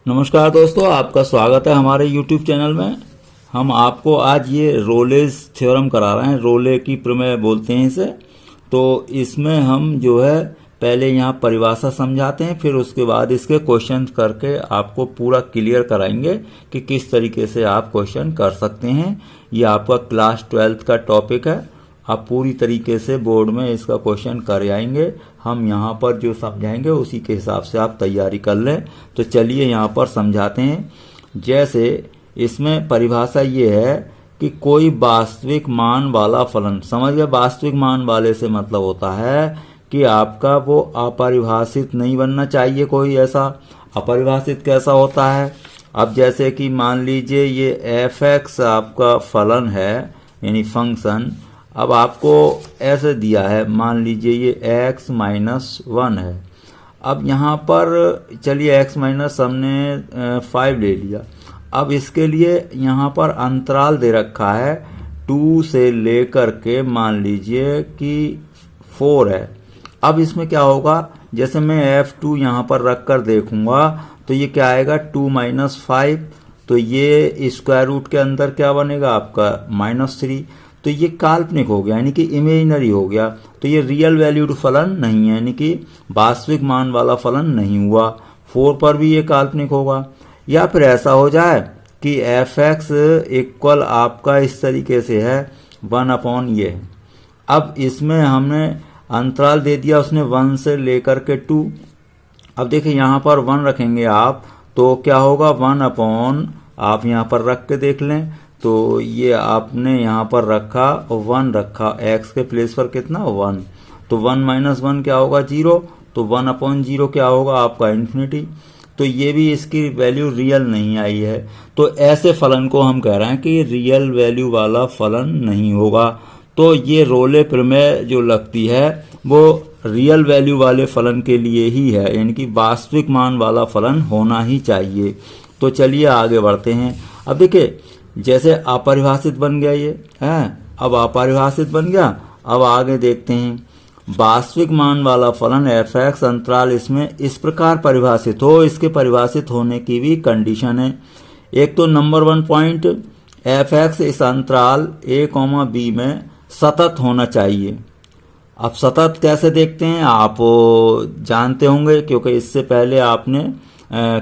नमस्कार दोस्तों, आपका स्वागत है हमारे YouTube चैनल में। हम आपको आज ये रोलेस थ्योरम करा रहे हैं। रोले की प्रमेय बोलते हैं इसे। तो इसमें हम जो है पहले यहाँ परिभाषा समझाते हैं, फिर उसके बाद इसके क्वेश्चन करके आपको पूरा क्लियर कराएंगे कि किस तरीके से आप क्वेश्चन कर सकते हैं। ये आपका क्लास 12th का टॉपिक है। आप पूरी तरीके से बोर्ड में इसका क्वेश्चन कर आएंगे। हम यहाँ पर जो समझाएंगे उसी के हिसाब से आप तैयारी कर लें। तो चलिए यहाँ पर समझाते हैं। जैसे इसमें परिभाषा ये है कि कोई वास्तविक मान वाला फलन, समझ गए। वास्तविक मान वाले से मतलब होता है कि आपका वो अपरिभाषित नहीं बनना चाहिए। कोई ऐसा अपरिभाषित कैसा होता है? अब जैसे कि मान लीजिए ये f(x) आपका फलन है, यानी फंक्शन। अब आपको ऐसे दिया है, मान लीजिए ये x-1 है। अब यहाँ पर चलिए x माइनस हमने 5 ले लिया। अब इसके लिए यहाँ पर अंतराल दे रखा है 2 से लेकर के मान लीजिए कि 4 है। अब इसमें क्या होगा, जैसे मैं f2 यहाँ पर रख कर देखूंगा तो ये क्या आएगा 2 - 5। तो ये स्क्वायर रूट के अंदर क्या बनेगा आपका -3। तो ये काल्पनिक हो गया, यानी कि इमेजिनरी हो गया। तो ये रियल वैल्यूड फलन नहीं है, यानी कि वास्तविक मान वाला फलन नहीं हुआ। 4 पर भी ये काल्पनिक होगा। या फिर ऐसा हो जाए कि f(x) इक्वल आपका इस तरीके से है 1 ये। अब इसमें हमने अंतराल दे दिया उसने 1 से लेकर के 2। अब देखिए यहाँ पर 1 रखेंगे आप तो क्या होगा 1 आप यहाँ पर रख के देख लें। तो ये आपने यहाँ पर रखा 1 रखा, x के प्लेस पर कितना 1। तो 1 - 1 क्या होगा 0। तो 1/0 क्या होगा आपका इन्फिनिटी। तो ये भी इसकी वैल्यू रियल नहीं आई है। तो ऐसे फलन को हम कह रहे हैं कि रियल वैल्यू वाला फलन नहीं होगा। तो ये रोले प्रमेय जो लगती है वो रियल वैल्यू वाले फलन के लिए ही है, यानी कि वास्तविक मान वाला फलन होना ही चाहिए। तो चलिए आगे बढ़ते हैं। अब देखिए जैसे अपरिभाषित बन गया ये है, अब अपरिभाषित बन गया। अब आगे देखते हैं वास्तविक मान वाला फलन f(x) अंतराल इसमें इस प्रकार परिभाषित हो। इसके परिभाषित होने की भी कंडीशन है। एक तो नंबर 1 पॉइंट, f(x) इस अंतराल a, b में सतत होना चाहिए। अब सतत कैसे देखते हैं आप जानते होंगे, क्योंकि इससे पहले आपने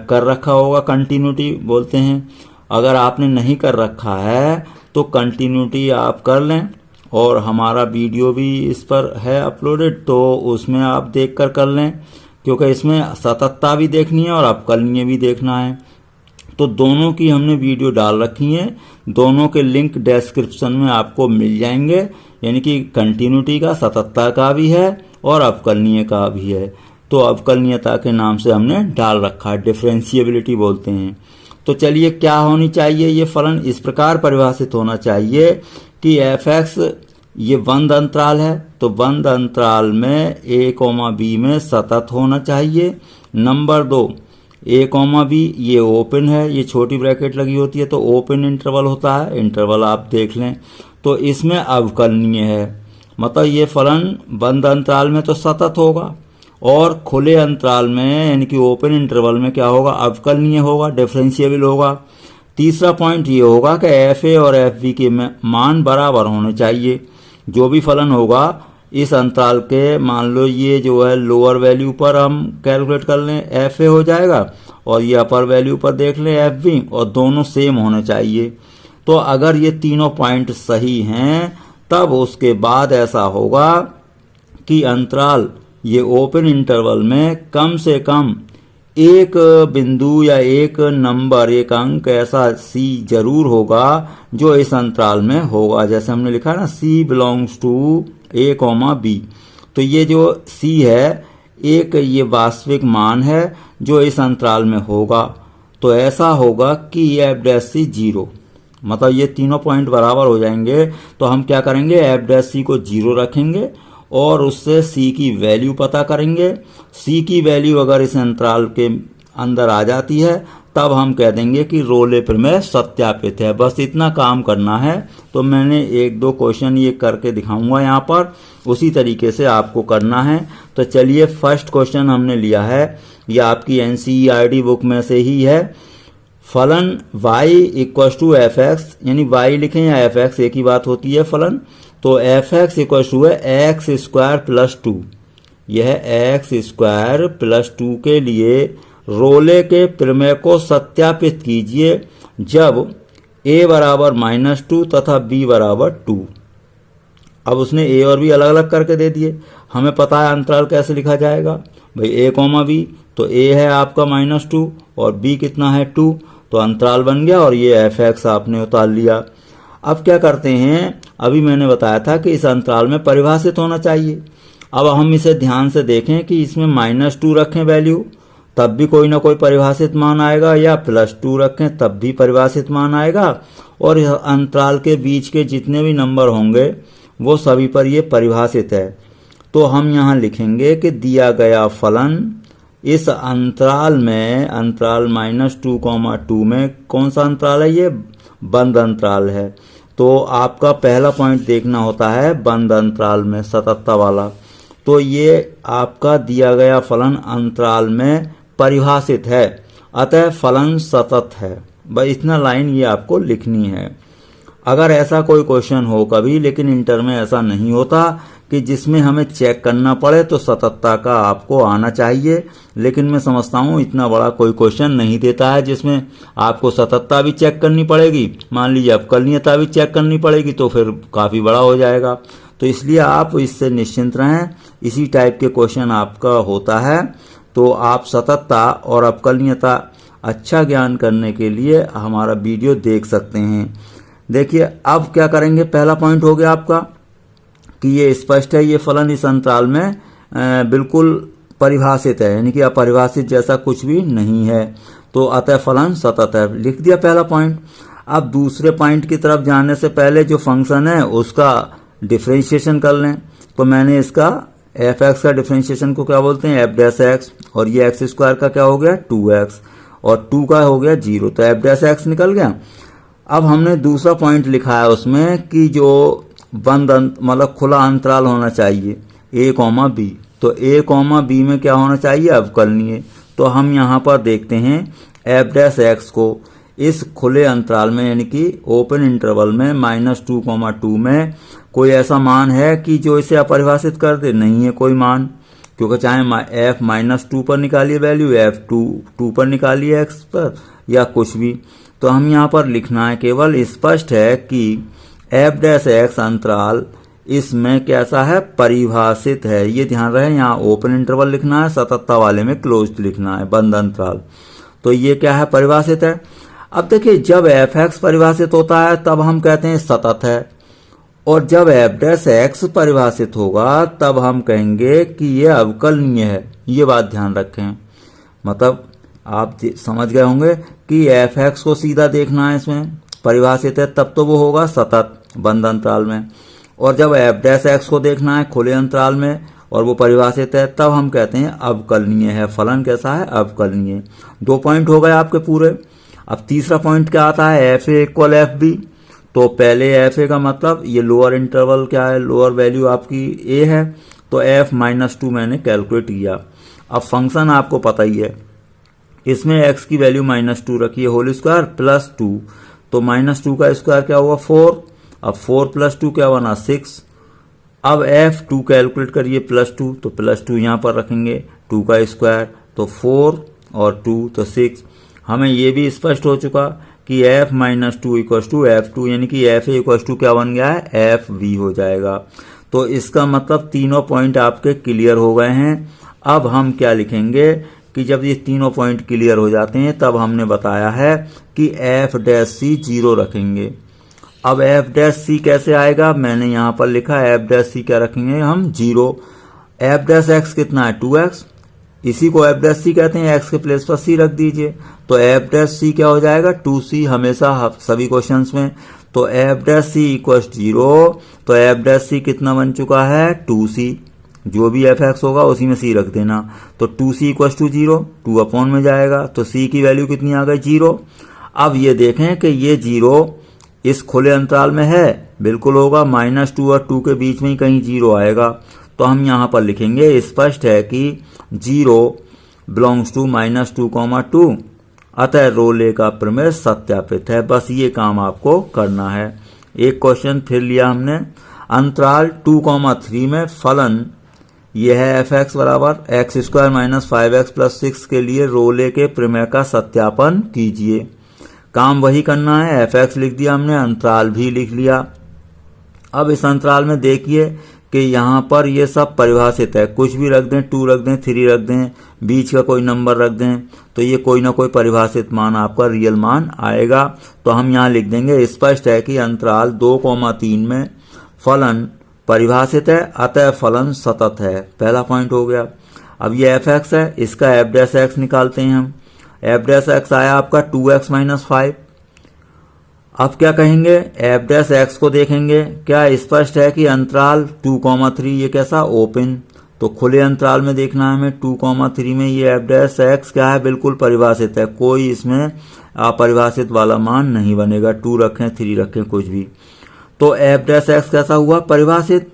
कर रखा होगा। कंटिन्यूटी बोलते हैं। अगर आपने नहीं कर रखा है तो कंटिन्यूटी आप कर लें, और हमारा वीडियो भी इस पर है अपलोडेड, तो उसमें आप देख कर लें, क्योंकि इसमें सततता भी देखनी है और अवकलनीय भी देखना है। तो दोनों की हमने वीडियो डाल रखी है। दोनों के लिंक डिस्क्रिप्शन में आपको मिल जाएंगे, यानी कि कंटिन्यूटी का, सततता का भी है और अवकलनीय का भी है। तो अवकलनीयता के नाम से हमने डाल रखा है, डिफरेंशिएबिलिटी बोलते हैं। तो चलिए क्या होनी चाहिए, ये फलन इस प्रकार परिभाषित होना चाहिए कि f(x) ये बंद अंतराल है, तो बंद अंतराल में a, b में सतत होना चाहिए। नंबर 2 a, b ये ओपन है, ये छोटी ब्रैकेट लगी होती है तो ओपन इंटरवल होता है। इंटरवल आप देख लें। तो इसमें अवकलनीय है, मतलब ये फलन बंद अंतराल में तो सतत होगा और खुले अंतराल में यानी कि ओपन इंटरवल में क्या होगा, अवकलनीय होगा, डिफरेंशिएबल होगा। तीसरा पॉइंट ये होगा कि fa और fb के मान बराबर होने चाहिए। जो भी फलन होगा इस अंतराल के, मान लो ये जो है लोअर वैल्यू पर हम कैलकुलेट कर लें fa हो जाएगा, और ये अपर वैल्यू पर देख लें fb, और दोनों सेम होने चाहिए। तो अगर ये तीनों पॉइंट सही हैं तब उसके बाद ऐसा होगा कि अंतराल ये ओपन इंटरवल में कम से कम एक बिंदु या एक नंबर, एक अंक ऐसा c जरूर होगा जो इस अंतराल में होगा। जैसे हमने लिखा है ना, c belongs to a, b। तो ये जो c है एक ये वास्तविक मान है जो इस अंतराल में होगा। तो ऐसा होगा कि f' 0, मतलब ये तीनों पॉइंट बराबर हो जाएंगे। तो हम क्या करेंगे, f' को 0 रखेंगे और उससे c की वैल्यू पता करेंगे। c की वैल्यू अगर इस अंतराल के अंदर आ जाती है तब हम कह देंगे कि रोले प्रमेय सत्यापित है। बस इतना काम करना है। तो मैंने 1-2 क्वेश्चन ये करके दिखाऊंगा यहाँ पर, उसी तरीके से आपको करना है। तो चलिए फर्स्ट क्वेश्चन हमने लिया है, ये आपकी NCERT बुक में से ही है। फलन y equal to F X, यानी y लिखें या एफ एक्स एक ही बात होती है फलन। तो एफ एक्स इक्वल टू है एक्स स्क्वायर प्लस 2। यह एक्स स्क्वायर प्लस 2 के लिए रोले के प्रमेय को सत्यापित कीजिए जब a बराबर -2 तथा b बराबर 2। अब उसने a और b अलग अलग करके दे दिए। हमें पता है अंतराल कैसे लिखा जाएगा भाई, a, b। तो a है आपका -2 और b कितना है 2, तो अंतराल बन गया और ये एफ एक्स आपने उतार लिया। अब क्या करते हैं, अभी मैंने बताया था कि इस अंतराल में परिभाषित होना चाहिए। अब हम इसे ध्यान से देखें कि इसमें -2 रखें वैल्यू, तब भी कोई ना कोई परिभाषित मान आएगा, या +2 रखें तब भी परिभाषित मान आएगा। और इस अंतराल के बीच के जितने भी नंबर होंगे वो सभी पर ये परिभाषित है। तो हम यहाँ लिखेंगे कि दिया गया फलन इस अंतराल में, अंतराल -2, में कौन सा अंतराल है, ये बंद अंतराल है। तो आपका पहला पॉइंट देखना होता है बंद अंतराल में सततता वाला। तो ये आपका दिया गया फलन अंतराल में परिभाषित है, अतः फलन सतत है। बस इतना लाइन ये आपको लिखनी है। अगर ऐसा कोई क्वेश्चन हो कभी, लेकिन इंटर में ऐसा नहीं होता कि जिसमें हमें चेक करना पड़े, तो सततता का आपको आना चाहिए। लेकिन मैं समझता हूँ इतना बड़ा कोई क्वेश्चन नहीं देता है जिसमें आपको सततता भी चेक करनी पड़ेगी, मान लीजिए अवकलनीयता भी चेक करनी पड़ेगी, तो फिर काफ़ी बड़ा हो जाएगा। तो इसलिए आप इससे निश्चिंत रहें, इसी टाइप के क्वेश्चन आपका होता है। तो आप सततता और अवकलनीयता अच्छा ज्ञान करने के लिए हमारा वीडियो देख सकते हैं। देखिए अब क्या करेंगे, पहला पॉइंट हो गया आपका कि ये स्पष्ट है, ये फलन इस अंतराल में बिल्कुल परिभाषित है, यानी कि अपरिभाषित जैसा कुछ भी नहीं है। तो अतः फलन सतत है, लिख दिया पहला पॉइंट। अब दूसरे पॉइंट की तरफ जाने से पहले जो फंक्शन है उसका डिफरेंशिएशन कर लें। तो मैंने इसका एफ एक्स का डिफरेंशिएशन को क्या बोलते हैं, एफ डैश एक्स, और ये एक्स स्क्वायर का क्या हो गया 2x, और 2 का हो गया 0, तो एफ डैश एक्स निकल गया। अब हमने दूसरा पॉइंट लिखा है उसमें कि जो बंद मतलब खुला अंतराल होना चाहिए a, b। तो a, b में क्या होना चाहिए, अवकलनीय। तो हम यहाँ पर देखते हैं एफ डैश एक्स को इस खुले अंतराल में, यानी कि ओपन इंटरवल में -2, में कोई ऐसा मान है कि जो इसे अपरिभाषित कर दे, नहीं है कोई मान, क्योंकि चाहे f -2 पर निकालिए वैल्यू, f 2 पर निकालिए x पर, या कुछ भी। तो हम यहाँ पर लिखना है केवल स्पष्ट है कि एफ डैश एक्स अंतराल इसमें कैसा है, परिभाषित है। ये ध्यान रहे, यहाँ ओपन इंटरवल लिखना है, सततता वाले में क्लोज्ड लिखना है, बंद अंतराल। तो ये क्या है, परिभाषित है। अब देखिए जब एफ एक्स परिभाषित होता है तब हम कहते हैं सतत है, और जब एफ डैश एक्स परिभाषित होगा तब हम कहेंगे कि ये अवकलनीय है। ये बात ध्यान रखें, मतलब आप समझ गए होंगे कि एफ एक्स को सीधा देखना है, इसमें परिभाषित है तब तो वो होगा सतत बंद अंतराल में, और जब एफ डैश एक्स को देखना है खुले अंतराल में और वो परिभाषित है तब हम कहते हैं अवकलनीय है। फलन कैसा है, अवकलनीय। 2 पॉइंट हो गए आपके पूरे। अब तीसरा पॉइंट क्या आता है, F A equal F B. तो पहले एफ ए का मतलब ये लोअर इंटरवल क्या है, लोअर वैल्यू आपकी ए है, तो एफ -2 मैंने कैलकुलेट किया। अब फंक्शन आपको पता ही है, इसमें एक्स की वैल्यू -2 रखी है, होल स्क्वायर प्लस 2, तो -2 का स्क्वायर क्या हुआ 4, अब 4 + 2 क्या बना 6। अब f2 कैलकुलेट करिए +2, तो +2 यहाँ पर रखेंगे, 2 का स्क्वायर तो 4 और 2 तो 6। हमें ये भी स्पष्ट हो चुका कि f -2 = f2, यानी कि f a = क्या बन गया है, fv हो जाएगा। तो इसका मतलब तीनों पॉइंट आपके क्लियर हो गए हैं। अब हम क्या लिखेंगे कि जब ये तीनों पॉइंट क्लियर हो जाते हैं तब हमने बताया है कि f डैश c 0 रखेंगे। अब f डैश c कैसे आएगा, मैंने यहाँ पर लिखा f डैश c क्या रखेंगे हम 0। f डैश x कितना है 2x, इसी को f डैश c कहते हैं, x के प्लेस पर c रख दीजिए, तो f डैश c क्या हो जाएगा 2c, हमेशा सभी क्वेश्चंस में। तो f डैश c = 0, तो f डैश c कितना बन चुका है 2c, जो भी एफ एक्स होगा उसी में सी रख देना। तो 2c इक्वल टू 0, 2 अपॉन में जाएगा, तो c की वैल्यू कितनी आ गई 0। अब ये देखें कि ये 0 इस खुले अंतराल में है, बिल्कुल होगा, -2 और 2 के बीच में ही कहीं 0 आएगा। तो हम यहाँ पर लिखेंगे स्पष्ट है कि 0 बिलोंग्स टू -2, अतः रोले का प्रमेय सत्यापित है। बस ये काम आपको करना है। एक क्वेश्चन फिर लिया हमने, अंतराल 2,3 में फलन यह है एफ एक्स बराबर x² - 5x + 6 के लिए रोले के प्रमेय का सत्यापन कीजिए। काम वही करना है, एफ एक्स लिख दिया हमने, अंतराल भी लिख लिया। अब इस अंतराल में देखिए कि यहाँ पर ये सब परिभाषित है, कुछ भी रख दें, 2 रख दें, 3 रख दें, बीच का कोई नंबर रख दें, तो ये कोई ना कोई परिभाषित मान आपका रियल मान आएगा। तो हम यहाँ लिख देंगे स्पष्ट है कि अंतराल 2,3 में फलन परिभाषित है, अतः फलन सतत है। पहला पॉइंट हो गया। अब ये एफ एक्स है, इसका एफ डैश एक्स निकालते हैं हम। एफ डैश एक्स आया आपका 2x - 5। अब क्या कहेंगे, एफ डैश एक्स को देखेंगे, क्या स्पष्ट है कि अंतराल 2,3 ये कैसा ओपन, तो खुले अंतराल में देखना है हमें। 2,3 में ये एफ डैश एक्स क्या है, बिल्कुल परिभाषित है, कोई इसमें अपरिभाषित वाला मान नहीं बनेगा, 2 रखें 3 रखें कुछ भी। तो एफ डैश एक्स कैसा हुआ, परिभाषित,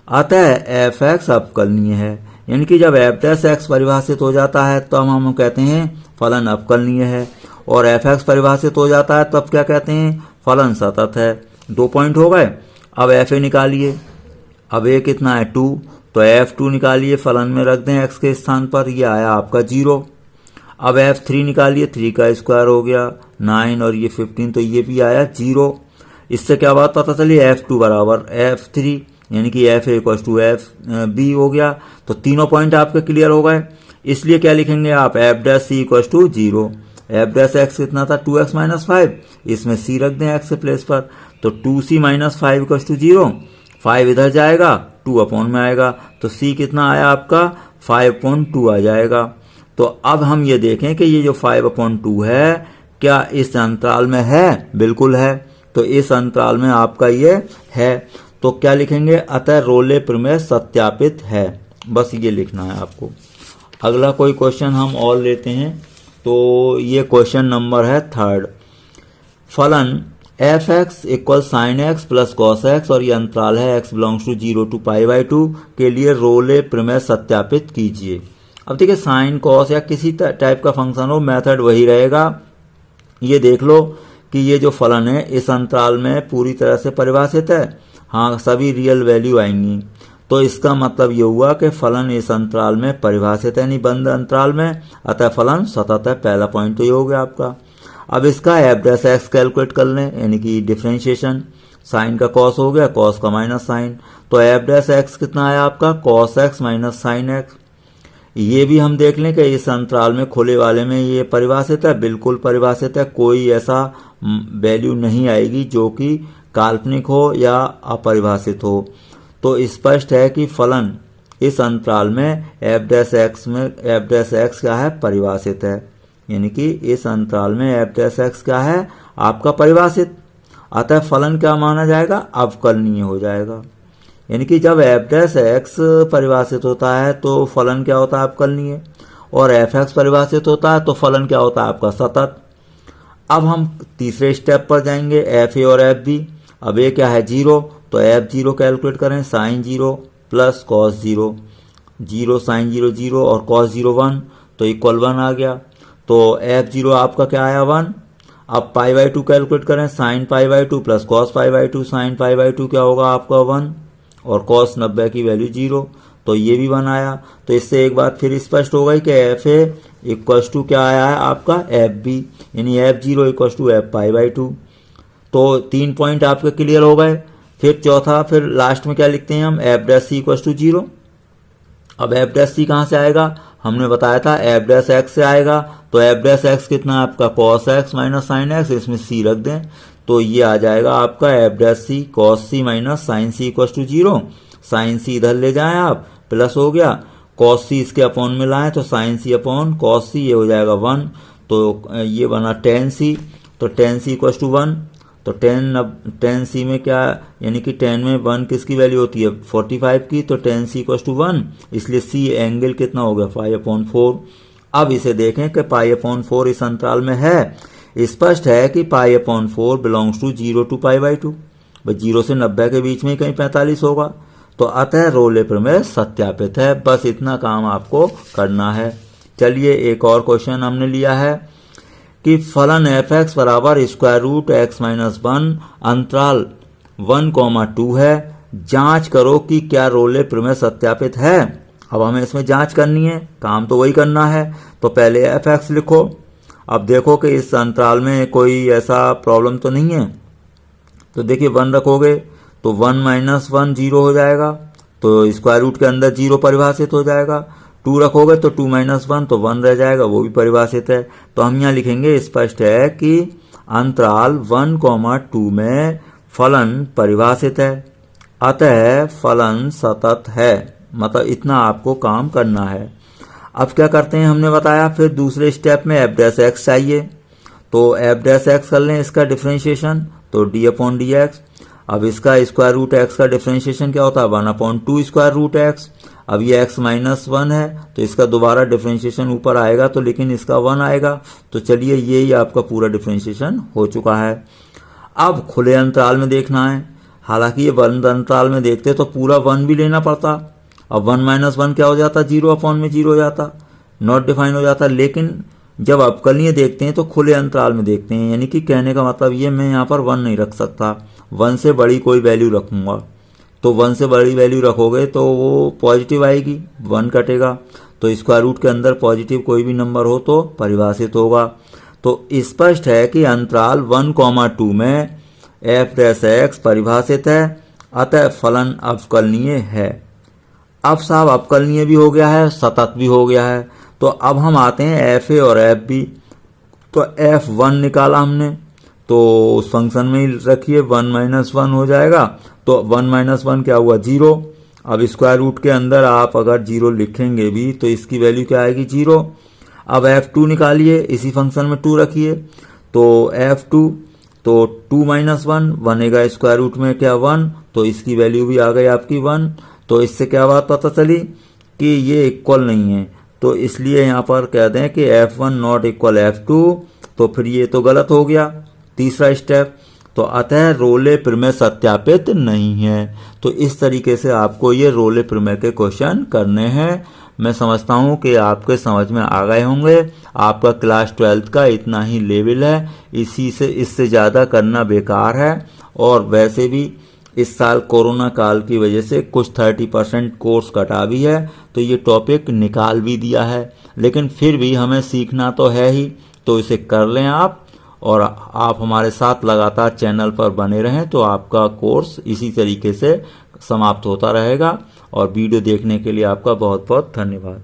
अतः एफ एक्स अवकलनीय है। यानी कि जब एफ डैश एक्स परिभाषित हो जाता है तो हम कहते हैं फलन अवकलनीय है, और एफ एक्स परिभाषित हो जाता है तब क्या कहते हैं, फलन सतत है। 2 पॉइंट हो गए। अब एफ ए निकालिए। अब ए कितना है 2, तो F2 निकालिए, फलन में रख दें x के स्थान पर, ये आया आपका 0। अब F3 निकालिए, 3 का स्क्वायर हो गया 9 और ये 15, तो ये भी आया 0। इससे क्या बात पता चली, F2 बराबर F3, यानी कि FA इक्वल टू FB हो गया। तो तीनों पॉइंट आपके क्लियर हो गए। इसलिए क्या लिखेंगे आप, F dash C equal to 0। F dash x कितना था 2x - 5, इसमें C रख दें x के प्लेस पर, तो 2C - 5 इक्वल टू 0। 5 इधर जाएगा, 2 अपॉन में आएगा, तो C कितना आया आपका 5/2 आ जाएगा। तो अब हम ये देखें कि ये जो 5/2 है क्या इस अंतराल में है, बिल्कुल है। तो इस अंतराल में आपका ये है, तो क्या लिखेंगे, अतः रोले प्रमेय सत्यापित है। बस ये लिखना है आपको। अगला कोई क्वेश्चन हम और लेते हैं, तो ये क्वेश्चन नंबर है 3rd। फलन F x equal sine x plus cos x और ये अंतराल है x बिलोंग्स टू 0 to π/2 के लिए रोले प्रमेय सत्यापित कीजिए। अब देखिए साइन कॉस या किसी टाइप का फंक्शन हो, मेथड वही रहेगा। ये देख लो कि ये जो फलन है इस अंतराल में पूरी तरह से परिभाषित है, हाँ सभी रियल वैल्यू आएंगी। तो इसका मतलब ये हुआ कि फलन इस अंतराल में परिभाषित है, नहीं बंद अंतराल में, अतः फलन सतत है। पहला पॉइंट तो ये हो गया आपका। अब इसका एफ डैश एक्स कैलकुलेट कर लें, यानी कि डिफरेंशिएशन, साइन का कॉस हो गया, कॉस का माइनस साइन, तो एफ डैश एक्स कितना आया आपका cos x minus sine x. ये भी हम देख लें कि इस अंतराल में खुले वाले में ये परिभाषित है, बिल्कुल परिभाषित है, कोई ऐसा वैल्यू नहीं आएगी जो कि काल्पनिक हो या अपरिभाषित हो। तो स्पष्ट है कि फलन इस अंतराल में एफ डैश एक्स क्या है, परिभाषित है, यानी कि इस अंतराल में एफ डैश एक्स क्या है आपका परिभाषित, अतः फलन क्या माना जाएगा, अवकलनीय हो जाएगा। यानी कि जब एफ डैश एक्स परिभाषित होता है तो फलन क्या होता है, अवकलनीय, और एफ एक्स परिभाषित होता है तो फलन क्या होता है आपका सतत। अब हम तीसरे स्टेप पर जाएंगे, एफ ए और एफ बी। अब ए क्या है 0, तो एफ 0 कैलकुलेट करें, साइन 0 प्लस कॉस 0, 0 साइन 0 0 और कॉस 0 1, तो इक्वल 1 आ गया। तो f0 आपका क्या आया 1। अब π/2 कैलकुलेट करें, साइन π/2 प्लस कॉस π/2, साइन π/2 क्या होगा आपका 1 और कॉस 90 की वैल्यू 0, तो ये भी 1 आया। तो इससे एक बात फिर स्पष्ट हो गई कि एफ ए इक्वल टू क्या आया है आपका एफ बी, यानी f0 इक्वल टू एफ π/2। तो 3 पॉइंट आपके क्लियर हो गए। फिर चौथा, फिर लास्ट में क्या लिखते हैं हम, F dash C equal to 0। अब एफ डैश सी कहाँ से आएगा, हमने बताया था एफ डैश एक्स से आएगा, तो एफ डैश एक्स कितना आपका cos x minus sine x, इसमें सी रख दें, तो ये आ जाएगा आपका f dash c cos c minus sine c equal to 0। Sine c इधर ले जाएं आप, प्लस हो गया, कॉस सी इसके अपॉन में लाएं तो साइन सी अपॉन कॉस सी, ये हो जाएगा 1, तो ये बना टेन सी, तो टेन सी इक्वल टू 1। तो 10c में क्या, यानी कि 10 में 1 किसकी वैल्यू होती है 45 की, तो 10c = 1, इसलिए c एंगल कितना हो गया π/4। अब इसे देखें कि π/4 इस अंतराल में है। स्पष्ट है कि π/4 बिलोंग्स टू 0 to π/2, 0 से 90 के बीच में कहीं 45 होगा, तो अतः रोले प्रमेय सत्यापित है। बस इतना काम आपको करना है। चलिए एक और क्वेश्चन हमने लिया है कि फलन f(x) बराबर √x-1 अंतराल 1,2 है, जांच करो कि क्या रोले प्रमेय सत्यापित है। अब हमें इसमें जांच करनी है, काम तो वही करना है। तो पहले f(x) लिखो। अब देखो कि इस अंतराल में कोई ऐसा प्रॉब्लम तो नहीं है, तो देखिए 1 रखोगे तो 1 - 1 0 हो जाएगा, तो स्क्वायर रूट के अंदर 0 परिभाषित हो जाएगा। 2 रखोगे तो 2 - 1 तो 1 रह जाएगा, वो भी परिभाषित है। तो हम यहाँ लिखेंगे स्पष्ट है कि अंतराल 1,2 में फलन परिभाषित है, अतः फलन सतत है। मतलब इतना आपको काम करना है। अब क्या करते हैं, हमने बताया फिर दूसरे स्टेप में f'(x) चाहिए, तो f'(x) कर लें इसका डिफरेंशिएशन, तो d/dx। अब इसका स्क्वायर रूट x का डिफरेंशिएशन क्या होता है 1/2 स्क्वायर रूट x। अब ये x - 1 है, तो इसका दोबारा डिफरेंशिएशन ऊपर आएगा, तो लेकिन इसका 1 आएगा। तो चलिए यही आपका पूरा डिफरेंशिएशन हो चुका है। अब खुले अंतराल में देखना है, हालांकि ये बंद अंतराल में देखते तो पूरा 1 भी लेना पड़ता। अब 1 - 1 क्या हो जाता, 0/0 हो जाता, नॉट डिफाइन हो जाता। लेकिन जब अवकलनीय देखते हैं तो खुले अंतराल में देखते हैं, यानी कि कहने का मतलब ये मैं यहाँ पर 1 नहीं रख सकता, 1 से बड़ी कोई वैल्यू रखूंगा। तो 1 से बड़ी वैल्यू रखोगे तो वो पॉजिटिव आएगी, 1 कटेगा, तो स्क्वायर रूट के अंदर पॉजिटिव कोई भी नंबर हो तो परिभाषित होगा। तो स्पष्ट है कि अंतराल 1,2 में f'(x) परिभाषित है, अतः फलन अवकलनीय है। अब साहब अवकलनीय भी हो गया है, सतत भी हो गया है, तो अब हम आते हैं fa और fb। तो f1 निकाला हमने, तो उस फंक्शन में ही रखिए, 1 - 1 हो जाएगा, तो 1 - 1 क्या हुआ 0। अब स्क्वायर रूट के अंदर आप अगर 0 लिखेंगे भी तो इसकी वैल्यू क्या आएगी 0। अब f2 निकालिए, इसी फंक्शन में 2 रखिए, तो f2 तो 2 - 1 बनेगा स्क्वायर रूट में क्या 1, तो इसकी वैल्यू भी आ गई आपकी 1। तो इससे क्या बात पता चली कि ये इक्वल नहीं है, तो इसलिए यहाँ पर कह दें कि f1 नॉट इक्वल f2, तो फिर ये तो गलत हो गया तीसरा स्टेप। तो अतः रोले प्रमेय सत्यापित नहीं है। तो इस तरीके से आपको ये रोले प्रमेय के क्वेश्चन करने हैं। मैं समझता हूँ कि आपके समझ में आ गए होंगे। आपका क्लास 12th का इतना ही लेवल है, इससे ज़्यादा करना बेकार है। और वैसे भी इस साल कोरोना काल की वजह से कुछ 30% कोर्स कटा भी है, तो ये टॉपिक निकाल भी दिया है, लेकिन फिर भी हमें सीखना तो है ही, तो इसे कर लें आप। और आप हमारे साथ लगातार चैनल पर बने रहें, तो आपका कोर्स इसी तरीके से समाप्त होता रहेगा। और वीडियो देखने के लिए आपका बहुत बहुत धन्यवाद।